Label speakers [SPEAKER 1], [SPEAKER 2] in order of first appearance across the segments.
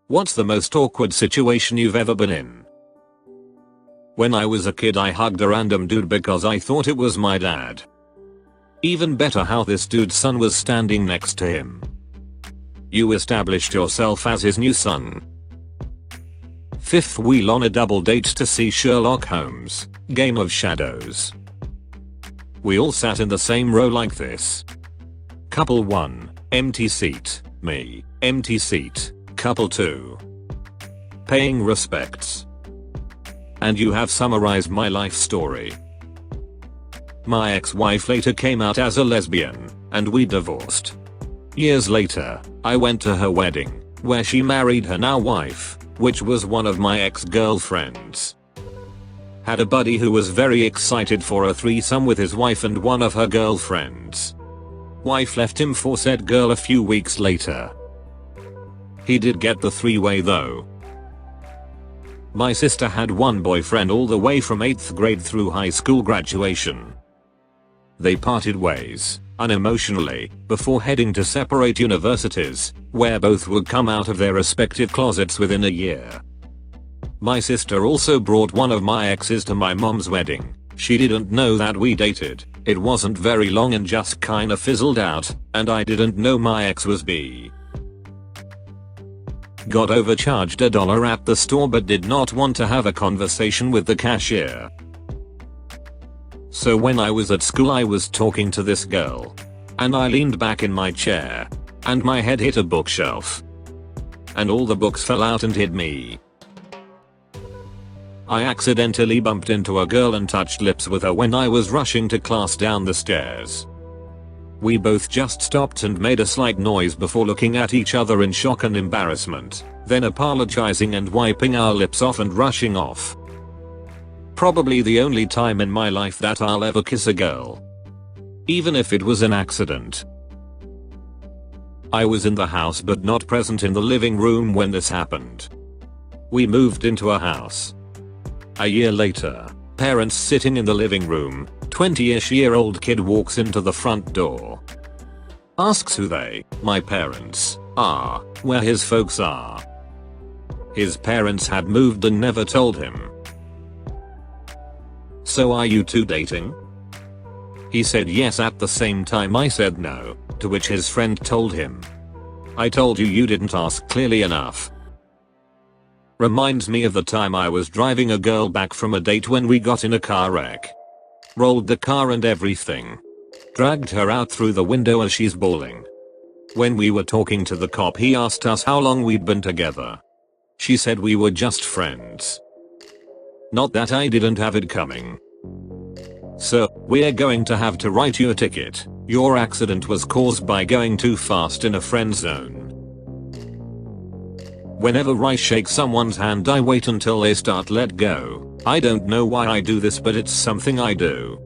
[SPEAKER 1] What's the most awkward situation you've ever been in? When I was a kid I hugged a random dude because I thought it was my dad. Even better how this dude's son was standing next to him. You established yourself as his new son. Fifth wheel on a double date to see Sherlock Holmes, Game of Shadows. We all sat in the same row like this. Couple 1, empty seat, me, empty seat, couple 2. Paying respects. And you have summarized my life story. My ex-wife later came out as a lesbian, and we divorced. Years later, I went to her wedding, where she married her now wife, which was one of my ex-girlfriends. Had a buddy who was very excited for a threesome with his wife and one of her girlfriends. Wife left him for said girl a few weeks later. He did get the three-way though. My sister had one boyfriend all the way from 8th grade through high school graduation. They parted ways, unemotionally, before heading to separate universities, where both would come out of their respective closets within a year. My sister also brought one of my exes to my mom's wedding. She didn't know that we dated, it wasn't very long and just kinda fizzled out, and I didn't know my ex was bi. Got overcharged $1 at the store but did not want to have a conversation with the cashier. So when I was at school I was talking to this girl. And I leaned back in my chair. And my head hit a bookshelf. And all the books fell out and hit me. I accidentally bumped into a girl and touched lips with her when I was rushing to class down the stairs. We both just stopped and made a slight noise before looking at each other in shock and embarrassment, then apologizing and wiping our lips off and rushing off. Probably the only time in my life that I'll ever kiss a girl. Even if it was an accident. I was in the house but not present in the living room when this happened. We moved into a house. A year later, parents sitting in the living room, 20-ish-year-old kid walks into the front door. Asks who they, my parents, are, where his folks are. His parents had moved and never told him. So are you two dating? He said yes at the same time I said no, to which his friend told him. I told you didn't ask clearly enough. Reminds me of the time I was driving a girl back from a date when we got in a car wreck. Rolled the car and everything. Dragged her out through the window as she's bawling. When we were talking to the cop he asked us how long we'd been together. She said we were just friends. Not that I didn't have it coming. So, we're going to have to write you a ticket. Your accident was caused by going too fast in a friend zone. Whenever I shake someone's hand I wait until they start let go. I don't know why I do this but it's something I do.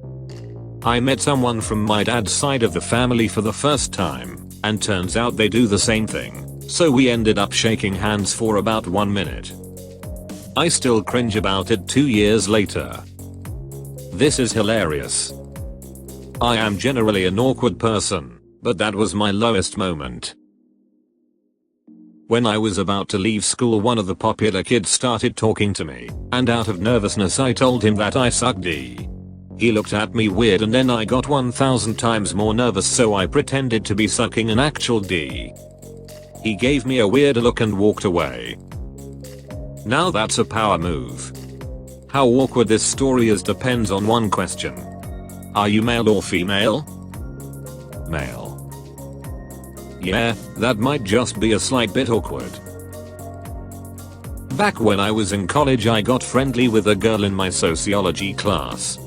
[SPEAKER 1] I met someone from my dad's side of the family for the first time, and turns out they do the same thing, so we ended up shaking hands for about 1 minute. I still cringe about it 2 years later. This is hilarious. I am generally an awkward person, but that was my lowest moment. When I was about to leave school one of the popular kids started talking to me, and out of nervousness I told him that I suck D. He looked at me weird and then I got 1000 times more nervous so I pretended to be sucking an actual D. He gave me a weird look and walked away. Now that's a power move. How awkward this story is depends on one question. Are you male or female? Male. Yeah, that might just be a slight bit awkward. Back when I was in college I got friendly with a girl in my sociology class.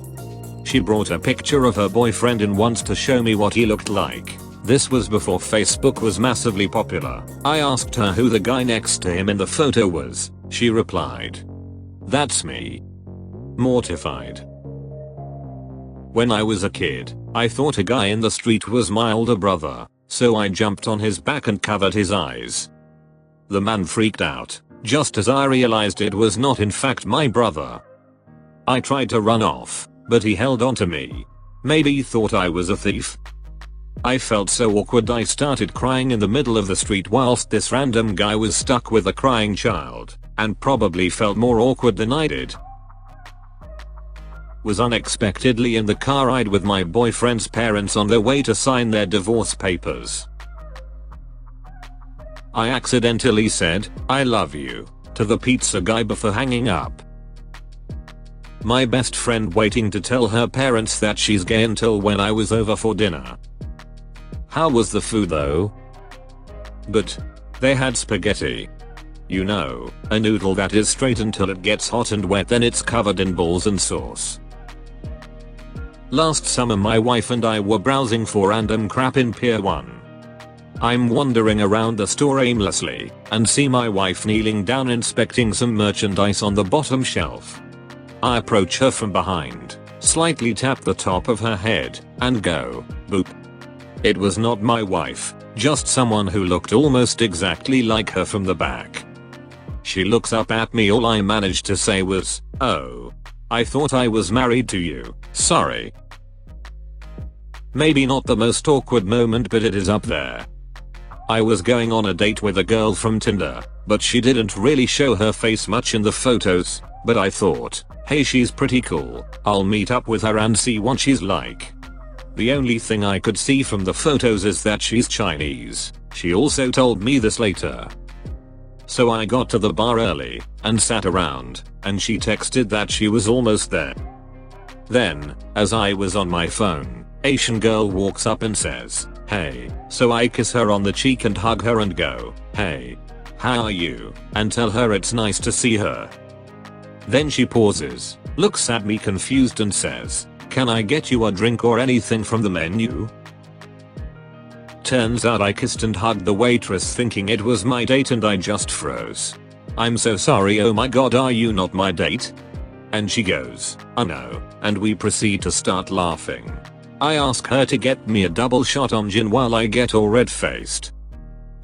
[SPEAKER 1] She brought a picture of her boyfriend in once to show me what he looked like. This was before Facebook was massively popular. I asked her who the guy next to him in the photo was. She replied, "That's me." Mortified. When I was a kid, I thought a guy in the street was my older brother. So I jumped on his back and covered his eyes. The man freaked out, just as I realized it was not in fact my brother. I tried to run off, but he held on to me. Maybe he thought I was a thief. I felt so awkward I started crying in the middle of the street whilst this random guy was stuck with a crying child, and probably felt more awkward than I did. Was unexpectedly in the car ride with my boyfriend's parents on their way to sign their divorce papers. I accidentally said, "I love you," to the pizza guy before hanging up. My best friend waiting to tell her parents that she's gay until when I was over for dinner. How was the food though? Good. They had spaghetti. You know, a noodle that is straight until it gets hot and wet, then it's covered in balls and sauce. Last summer my wife and I were browsing for random crap in Pier 1. I'm wandering around the store aimlessly and see my wife kneeling down inspecting some merchandise on the bottom shelf. I approach her from behind, slightly tap the top of her head, and go, boop. It was not my wife, just someone who looked almost exactly like her from the back. She looks up at me. All I managed to say was, "Oh. I thought I was married to you, sorry." Maybe not the most awkward moment, but it is up there. I was going on a date with a girl from Tinder, but she didn't really show her face much in the photos, but I thought, hey, she's pretty cool, I'll meet up with her and see what she's like. The only thing I could see from the photos is that she's Chinese. She also told me this later. So I got to the bar early and sat around, and she texted that she was almost there. Then, as I was on my phone, Asian girl walks up and says, "Hey," so I kiss her on the cheek and hug her and go, "Hey. How are you?" and tell her it's nice to see her. Then she pauses, looks at me confused and says, "Can I get you a drink or anything from the menu?" Turns out I kissed and hugged the waitress thinking it was my date and I just froze. "I'm so sorry, oh my god, are you not my date?" And she goes, "Oh no," and we proceed to start laughing. I ask her to get me a double shot on gin while I get all red-faced.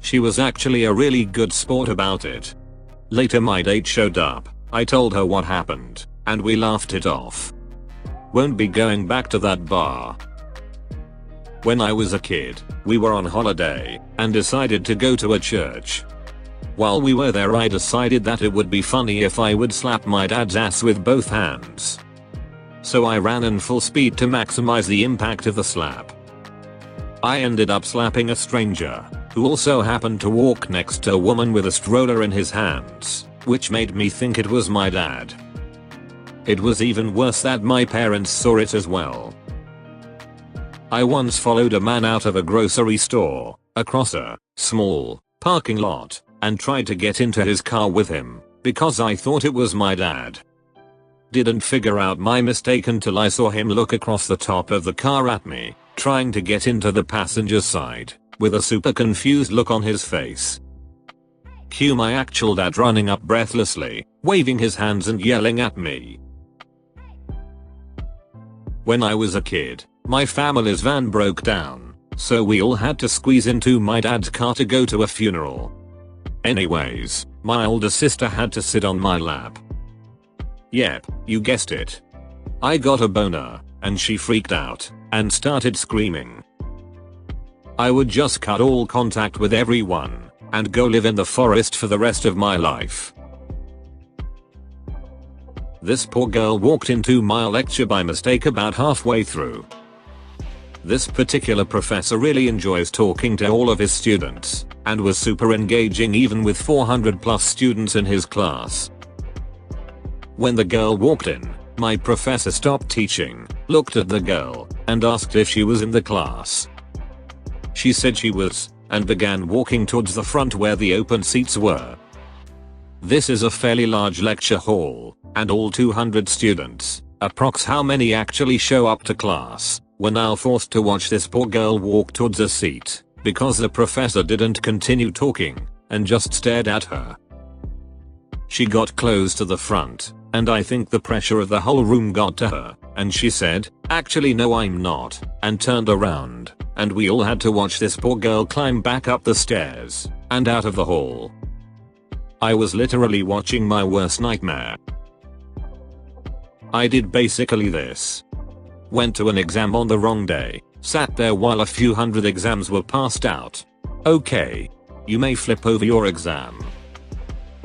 [SPEAKER 1] She was actually a really good sport about it. Later my date showed up, I told her what happened, and we laughed it off. Won't be going back to that bar. When I was a kid, we were on holiday, and decided to go to a church. While we were there I decided that it would be funny if I would slap my dad's ass with both hands. So I ran in full speed to maximize the impact of the slap. I ended up slapping a stranger, who also happened to walk next to a woman with a stroller in his hands, which made me think it was my dad. It was even worse that my parents saw it as well. I once followed a man out of a grocery store, across a small parking lot, and tried to get into his car with him, because I thought it was my dad. Didn't figure out my mistake until I saw him look across the top of the car at me, trying to get into the passenger side, with a super confused look on his face. Cue my actual dad running up breathlessly, waving his hands and yelling at me. When I was a kid, my family's van broke down, so we all had to squeeze into my dad's car to go to a funeral. Anyways, my older sister had to sit on my lap. Yep, you guessed it. I got a boner, and she freaked out and started screaming. I would just cut all contact with everyone and go live in the forest for the rest of my life. This poor girl walked into my lecture by mistake about halfway through. This particular professor really enjoys talking to all of his students and was super engaging even with 400 plus students in his class. When the girl walked in, my professor stopped teaching, looked at the girl, and asked if she was in the class. She said she was, and began walking towards the front where the open seats were. This is a fairly large lecture hall, and all 200 students, approx how many actually show up to class, were now forced to watch this poor girl walk towards a seat, because the professor didn't continue talking, and just stared at her. She got close to the front, and I think the pressure of the whole room got to her, and she said, "Actually no I'm not," and turned around, and we all had to watch this poor girl climb back up the stairs, and out of the hall. I was literally watching my worst nightmare. I did basically this. Went to an exam on the wrong day, Sat there while a few hundred exams were passed out. Okay. You may flip over your exam.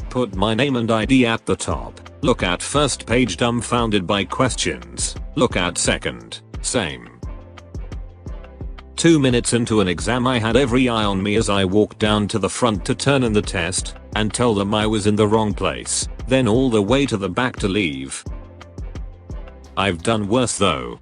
[SPEAKER 1] Put my name and ID at the top. Look at first page dumbfounded by questions. Look at second. Same. 2 minutes into an exam I had every eye on me as I walked down to the front to turn in the test and tell them I was in the wrong place, then all the way to the back to leave. I've done worse though.